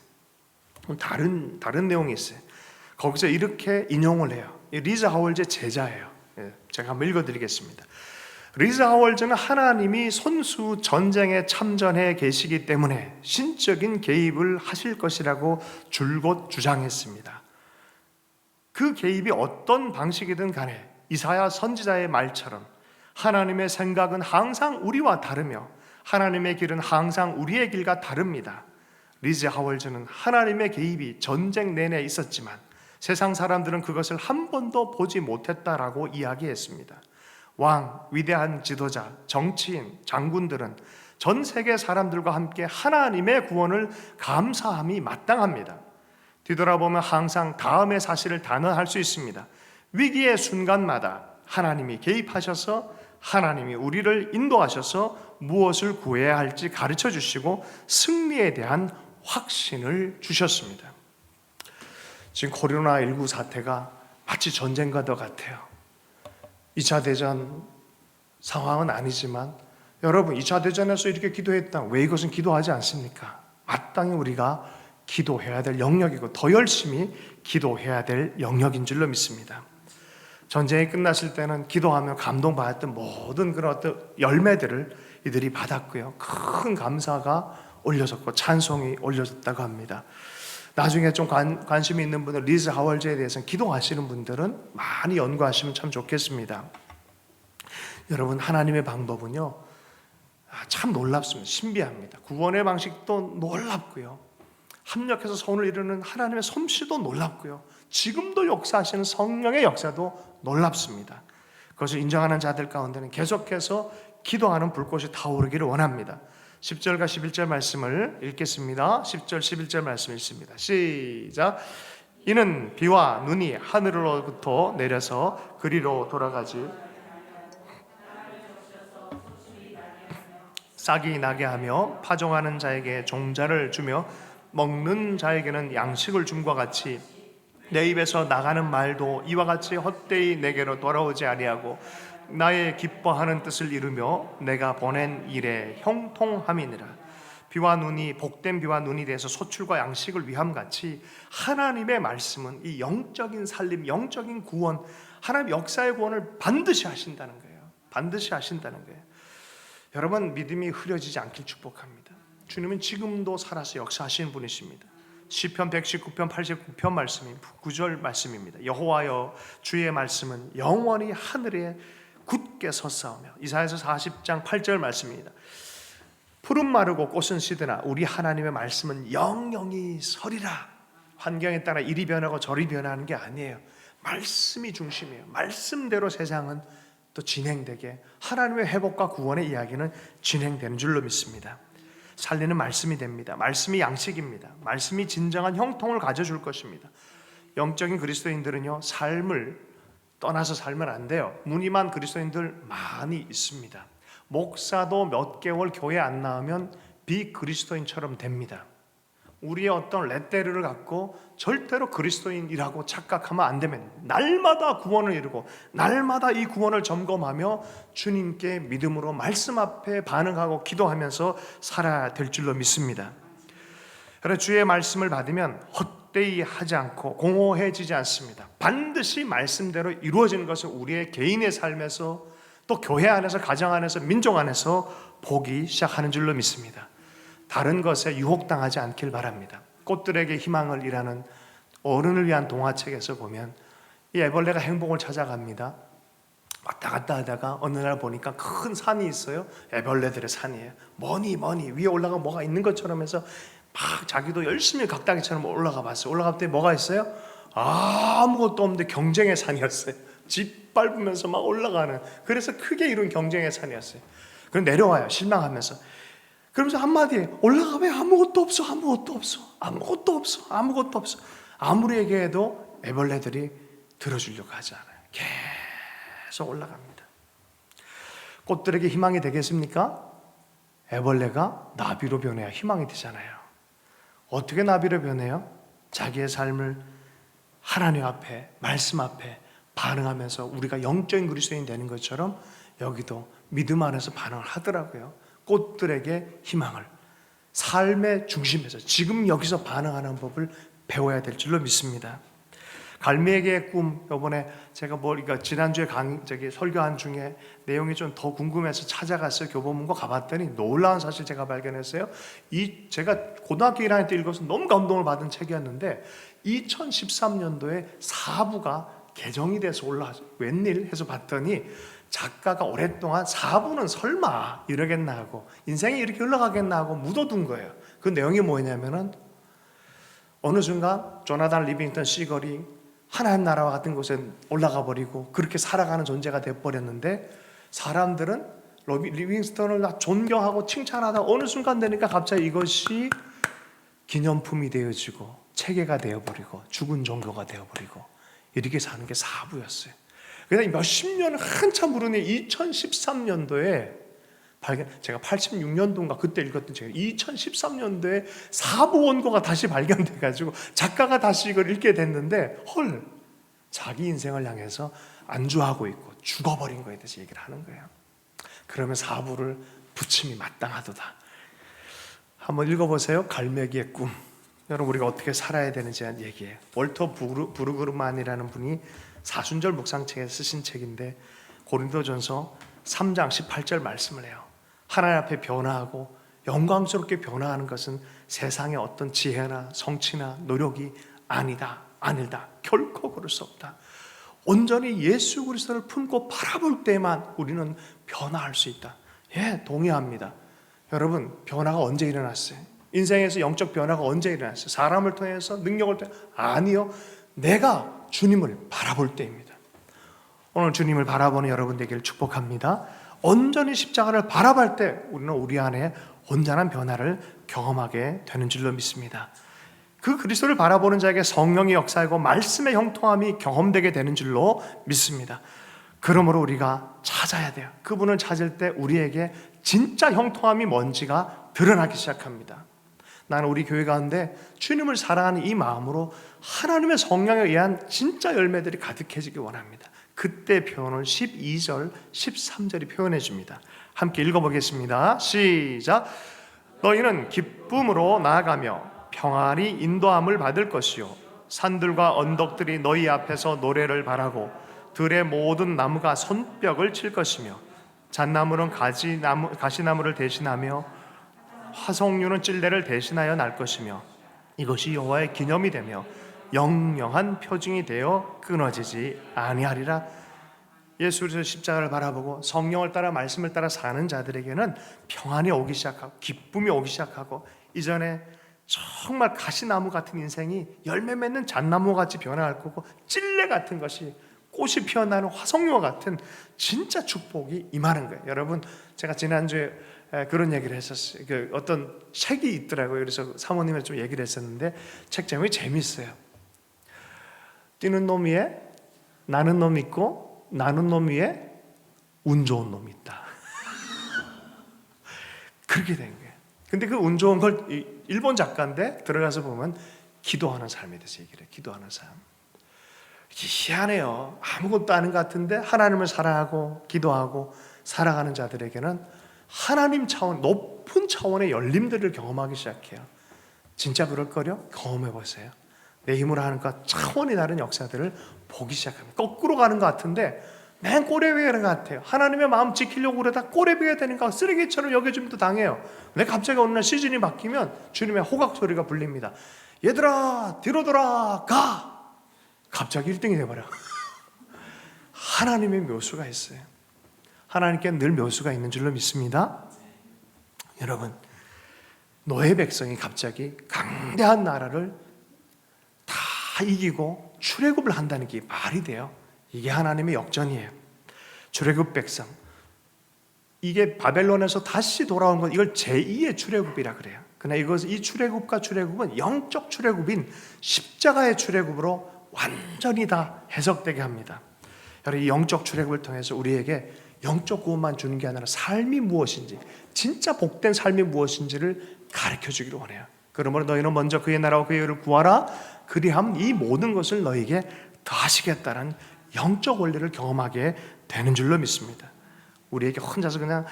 다른 내용이 있어요. 거기서 이렇게 인용을 해요. 리즈 하월즈의 제자예요. 제가 한번 읽어드리겠습니다. 리즈 하월즈는 하나님이 손수 전쟁에 참전해 계시기 때문에 신적인 개입을 하실 것이라고 줄곧 주장했습니다. 그 개입이 어떤 방식이든 간에 이사야 선지자의 말처럼 하나님의 생각은 항상 우리와 다르며 하나님의 길은 항상 우리의 길과 다릅니다. 리즈 하월즈는 하나님의 개입이 전쟁 내내 있었지만 세상 사람들은 그것을 한 번도 보지 못했다라고 이야기했습니다. 왕, 위대한 지도자, 정치인, 장군들은 전 세계 사람들과 함께 하나님의 구원을 감사함이 마땅합니다. 뒤돌아보면 항상 다음의 사실을 단언할 수 있습니다. 위기의 순간마다 하나님이 개입하셔서 하나님이 우리를 인도하셔서 무엇을 구해야 할지 가르쳐 주시고 승리에 대한 확신을 주셨습니다. 지금 코로나19 사태가 마치 전쟁과도 같아요. 2차 대전 상황은 아니지만 여러분, 2차 대전에서 이렇게 기도했다. 왜 이것은 기도하지 않습니까? 마땅히 우리가 기도해야 될 영역이고 더 열심히 기도해야 될 영역인 줄로 믿습니다. 전쟁이 끝났을 때는 기도하며 감동받았던 모든 그런 어떤 열매들을 이들이 받았고요. 큰 감사가 올려졌고 찬송이 올려졌다고 합니다. 나중에 좀 관심이 있는 분들, 리즈 하월즈에 대해서는 기도하시는 분들은 많이 연구하시면 참 좋겠습니다. 여러분, 하나님의 방법은요 참 놀랍습니다. 신비합니다. 구원의 방식도 놀랍고요, 합력해서 선을 이루는 하나님의 솜씨도 놀랍고요, 지금도 역사하시는 성령의 역사도 놀랍습니다. 그것을 인정하는 자들 가운데는 계속해서 기도하는 불꽃이 타오르기를 원합니다. 10절과 11절 말씀을 읽겠습니다. 10절 11절 말씀 읽습니다. 시작. 이는 비와 눈이 하늘로부터 내려서 그리로 돌아가지 싹이 나게 하며 파종하는 자에게 종자를 주며 먹는 자에게는 양식을 줌과 같이 내 입에서 나가는 말도 이와 같이 헛되이 내게로 돌아오지 아니하고 나의 기뻐하는 뜻을 이루며 내가 보낸 일에 형통함이니라. 비와 눈이 복된 비와 눈이 돼서 소출과 양식을 위함 같이 하나님의 말씀은 이 영적인 살림, 영적인 구원, 하나님 역사의 구원을 반드시 하신다는 거예요. 반드시 하신다는 거예요. 여러분, 믿음이 흐려지지 않길 축복합니다. 주님은 지금도 살아서 역사하시는 분이십니다. 시편 119편 89편 말씀이 9절 말씀입니다. 여호와여 주의 말씀은 영원히 하늘에 굳게 섰사오며. 이사야서 40장 8절 말씀입니다. 푸른 마르고 꽃은 시드나 우리 하나님의 말씀은 영영이 서리라. 환경에 따라 이리 변하고 저리 변하는 게 아니에요. 말씀이 중심이에요. 말씀대로 세상은 또 진행되게, 하나님의 회복과 구원의 이야기는 진행되는 줄로 믿습니다. 살리는 말씀이 됩니다. 말씀이 양식입니다. 말씀이 진정한 형통을 가져줄 것입니다. 영적인 그리스도인들은요, 삶을 떠나서 살면 안 돼요. 무늬만 그리스도인들 많이 있습니다. 목사도 몇 개월 교회 안 나오면 비그리스도인처럼 됩니다. 우리의 어떤 레테르를 갖고 절대로 그리스도인이라고 착각하면 안 됩니다. 날마다 구원을 이루고 날마다 이 구원을 점검하며 주님께 믿음으로 말씀 앞에 반응하고 기도하면서 살아야 될 줄로 믿습니다. 그래서 주의 말씀을 받으면 헛되이 하지 않고 공허해지지 않습니다. 반드시 말씀대로 이루어지는 것은 우리의 개인의 삶에서, 또 교회 안에서, 가정 안에서, 민족 안에서 보기 시작하는 줄로 믿습니다. 다른 것에 유혹당하지 않길 바랍니다. 꽃들에게 희망을 이라는 어른을 위한 동화책에서 보면 이 애벌레가 행복을 찾아갑니다. 왔다 갔다 하다가 어느 날 보니까 큰 산이 있어요. 애벌레들의 산이에요. 머니 위에 올라가 뭐가 있는 것처럼 해서 막 자기도 열심히 각다기처럼 올라가 봤어요. 올라갔더니 뭐가 있어요? 아무것도 없는데 경쟁의 산이었어요. 짓밟으면서 막 올라가는, 그래서 크게 이룬 경쟁의 산이었어요. 그럼 내려와요, 실망하면서. 그러면서 한마디에 올라가, 왜 아무것도 없어, 아무것도 없어, 아무것도 없어, 아무것도 없어. 아무리 얘기해도 애벌레들이 들어주려고 하지 않아요. 계속 올라갑니다. 꽃들에게 희망이 되겠습니까? 애벌레가 나비로 변해야 희망이 되잖아요. 어떻게 나비로 변해요? 자기의 삶을 하나님 앞에, 말씀 앞에 반응하면서 우리가 영적인 그리스도인이 되는 것처럼 여기도 믿음 안에서 반응을 하더라고요. 꽃들에게 희망을, 삶의 중심에서 지금 여기서 반응하는 법을 배워야 될 줄로 믿습니다. 갈매기의 꿈, 이번에 제가 지난주에 설교한 중에 내용이 좀 더 궁금해서 찾아갔어요. 교보문고 가봤더니 놀라운 사실 제가 발견했어요. 제가 고등학교 1학년 때 읽어서 너무 감동을 받은 책이었는데 2013년도에 4부가 개정이 돼서 올라왔어요. 웬일 해서 봤더니 작가가 오랫동안 4부는 설마 이러겠나 하고 인생이 이렇게 흘러가겠나 하고 묻어둔 거예요. 그 내용이 뭐냐면은 어느 순간 조나단 리빙턴 시걸이 하나님 나라와 같은 곳에 올라가 버리고 그렇게 살아가는 존재가 돼버렸는데, 사람들은 리빙스턴을 존경하고 칭찬하다 어느 순간 되니까 갑자기 이것이 기념품이 되어지고 체계가 되어버리고 죽은 종교가 되어버리고 이렇게 사는 게 4부였어요. 그래서 몇십 년을 한참 부르니 2013년도에 제가 86년도인가 그때 읽었던 책, 2013년도에 4부 원고가 다시 발견돼가지고 작가가 다시 이걸 읽게 됐는데, 헐, 자기 인생을 향해서 안주하고 있고 죽어버린 거에 대해서 얘기를 하는 거예요. 그러면 4부를 부침이 마땅하도다. 한번 읽어보세요. 갈매기의 꿈. 여러분, 우리가 어떻게 살아야 되는지 한 얘기예요. 월터 부르그만이라는 분이 사순절 묵상책에 쓰신 책인데 고린도전서 3장 18절 말씀을 해요. 하나님 앞에 변화하고 영광스럽게 변화하는 것은 세상의 어떤 지혜나 성취나 노력이 아니다. 결코 그럴 수 없다. 온전히 예수 그리스도를 품고 바라볼 때만 우리는 변화할 수 있다. 예, 동의합니다. 여러분, 변화가 언제 일어났어요? 인생에서 영적 변화가 언제 일어났어요? 사람을 통해서, 능력을 통해서? 아니요, 내가 주님을 바라볼 때입니다. 오늘 주님을 바라보는 여러분 되기를 축복합니다. 온전히 십자가를 바라볼 때 우리는 우리 안에 온전한 변화를 경험하게 되는 줄로 믿습니다. 그 그리스도를 바라보는 자에게 성령의 역사이고 말씀의 형통함이 경험되게 되는 줄로 믿습니다. 그러므로 우리가 찾아야 돼요. 그분을 찾을 때 우리에게 진짜 형통함이 뭔지가 드러나기 시작합니다. 나는 우리 교회 가운데 주님을 사랑하는 이 마음으로 하나님의 성령에 의한 진짜 열매들이 가득해지기 원합니다. 그때 표현을 12절, 13절이 표현해 줍니다. 함께 읽어보겠습니다. 시작. 너희는 기쁨으로 나아가며 평안히 인도함을 받을 것이요 산들과 언덕들이 너희 앞에서 노래를 바라고 들의 모든 나무가 손뼉을 칠 것이며 잣나무는 가시나무를 대신하며 화석류는 찔레를 대신하여 날 것이며 이것이 여호와의 기념이 되며 영영한 표징이 되어 끊어지지 아니하리라. 예수의 십자가를 바라보고 성령을 따라 말씀을 따라 사는 자들에게는 평안이 오기 시작하고 기쁨이 오기 시작하고 이전에 정말 가시나무 같은 인생이 열매 맺는 잣나무 같이 변화할 거고 찔레 같은 것이 꽃이 피어나는 화석류와 같은 진짜 축복이 임하는 거예요. 여러분, 제가 지난주에 그런 얘기를 했었어요. 어떤 책이 있더라고요. 그래서 사모님을 좀 얘기를 했었는데 책 제목이 재밌어요. 뛰는 놈 위에 나는 놈 있고 나는 놈 위에 운 좋은 놈이 있다. 그렇게 된 거예요. 근데 그 운 좋은 걸 일본 작가인데 들어가서 보면 기도하는 삶에 대해서 얘기를 해요. 기도하는 삶. 희한해요. 아무것도 아닌 것 같은데 하나님을 사랑하고 기도하고 살아가는 자들에게는 하나님 차원, 높은 차원의 열림들을 경험하기 시작해요. 진짜 그럴 거요? 경험해 보세요. 내 힘으로 하는 것 차원이 다른 역사들을 보기 시작합니다. 거꾸로 가는 것 같은데 맨 꼬레비가 되는 것 같아요. 하나님의 마음 지키려고 그러다 꼬레비가 되는 것, 쓰레기처럼 여겨짐도 당해요. 근데 갑자기 어느 날 시즌이 바뀌면 주님의 호각 소리가 불립니다. 얘들아 뒤로 돌아가. 갑자기 1등이 돼버려. 하나님의 묘수가 있어요. 하나님께 늘 묘수가 있는 줄로 믿습니다. 여러분, 노예 백성이 갑자기 강대한 나라를 다 이기고 출애굽을 한다는 게 말이 돼요? 이게 하나님의 역전이에요. 출애굽 백성, 이게 바벨론에서 다시 돌아온 건 이걸 제2의 출애굽이라 그래요. 그러나 이 출애굽과 출애굽은 영적 출애굽인 십자가의 출애굽으로 완전히 다 해석되게 합니다. 여러분, 이 영적 출애굽을 통해서 우리에게 영적 구원만 주는 게 아니라 삶이 무엇인지, 진짜 복된 삶이 무엇인지를 가르쳐 주기를 원해요. 그러므로 너희는 먼저 그의 나라와 그의 의를 구하라. 그리하면 이 모든 것을 너희에게 더하시겠다는 영적 원리를 경험하게 되는 줄로 믿습니다. 우리에게 혼자서 그냥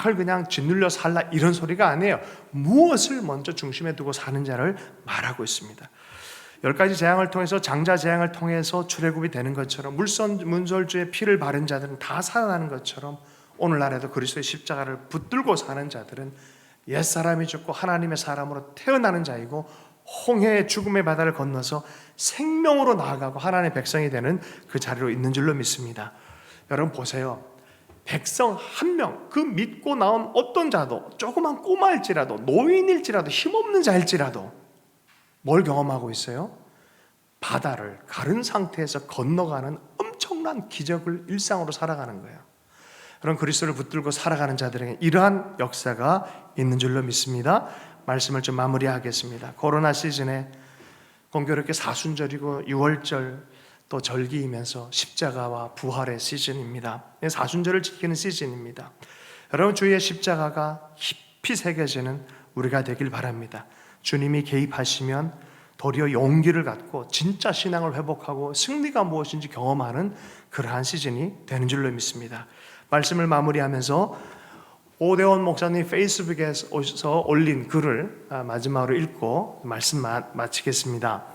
늘 그냥 짓눌려 살라 이런 소리가 아니에요. 무엇을 먼저 중심에 두고 사는 자를 말하고 있습니다. 10가지 재앙을 통해서 장자 재앙을 통해서 출애굽이 되는 것처럼 문설주의 피를 바른 자들은 다 살아나는 것처럼 오늘날에도 그리스도의 십자가를 붙들고 사는 자들은 옛사람이 죽고 하나님의 사람으로 태어나는 자이고 홍해의 죽음의 바다를 건너서 생명으로 나아가고 하나님의 백성이 되는 그 자리로 있는 줄로 믿습니다. 여러분 보세요. 백성 한 명, 그 믿고 나온 어떤 자도 조그만 꼬마일지라도 노인일지라도 힘없는 자일지라도 뭘 경험하고 있어요? 바다를 가른 상태에서 건너가는 엄청난 기적을 일상으로 살아가는 거예요. 그런 그리스도를 붙들고 살아가는 자들에게 이러한 역사가 있는 줄로 믿습니다. 말씀을 좀 마무리하겠습니다. 코로나 시즌에 공교롭게 사순절이고 6월절 또 절기이면서 십자가와 부활의 시즌입니다. 사순절을 지키는 시즌입니다. 여러분, 주의 십자가가 깊이 새겨지는 우리가 되길 바랍니다. 주님이 개입하시면 도리어 용기를 갖고 진짜 신앙을 회복하고 승리가 무엇인지 경험하는 그러한 시즌이 되는 줄로 믿습니다. 말씀을 마무리하면서 오대원 목사님 페이스북에서 올린 글을 마지막으로 읽고 말씀 마치겠습니다.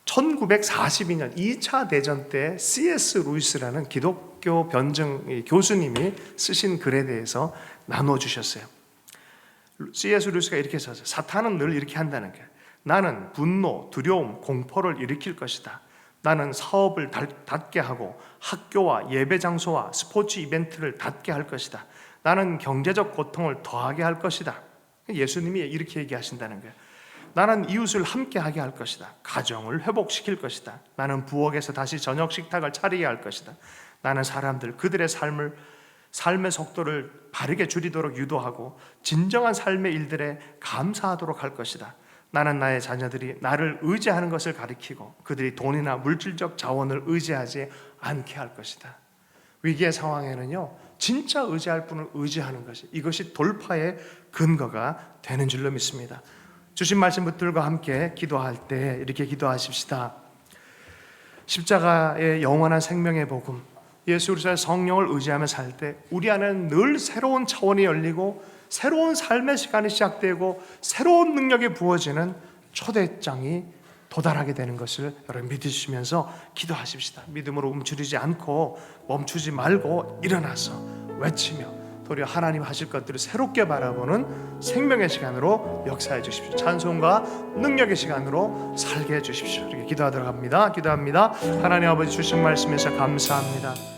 1942년 2차 대전 때 C.S. 루이스라는 기독교 변증 교수님이 쓰신 글에 대해서 나눠주셨어요. C.S. 루이스가 이렇게 썼어요. 사탄은 늘 이렇게 한다는 거예요. 나는 분노, 두려움, 공포를 일으킬 것이다. 나는 사업을 닫게 하고 학교와 예배 장소와 스포츠 이벤트를 닫게 할 것이다. 나는 경제적 고통을 더하게 할 것이다. 예수님이 이렇게 얘기하신다는 거예요. 나는 이웃을 함께하게 할 것이다. 가정을 회복시킬 것이다. 나는 부엌에서 다시 저녁 식탁을 차리게 할 것이다. 나는 사람들 그들의 삶의 속도를 바르게 줄이도록 유도하고 진정한 삶의 일들에 감사하도록 할 것이다. 나는 나의 자녀들이 나를 의지하는 것을 가리키고 그들이 돈이나 물질적 자원을 의지하지 않게 할 것이다. 위기의 상황에는요, 진짜 의지할 분을 의지하는 것이, 이것이 돌파의 근거가 되는 줄로 믿습니다. 주신 말씀 붙들과 함께 기도할 때 이렇게 기도하십시다. 십자가의 영원한 생명의 복음, 예수 그리스도의 성령을 의지하며 살 때 우리 안에는 늘 새로운 차원이 열리고 새로운 삶의 시간이 시작되고 새로운 능력이 부어지는 초대장이 도달하게 되는 것을 여러분 믿으시면서 기도하십시다. 믿음으로 움츠리지 않고 멈추지 말고 일어나서 외치며 도리어 하나님 하실 것들을 새롭게 바라보는 생명의 시간으로 역사해 주십시오. 찬송과 능력의 시간으로 살게 해 주십시오. 이렇게 기도하도록 합니다. 기도합니다. 하나님 아버지 주신 말씀에서 감사합니다.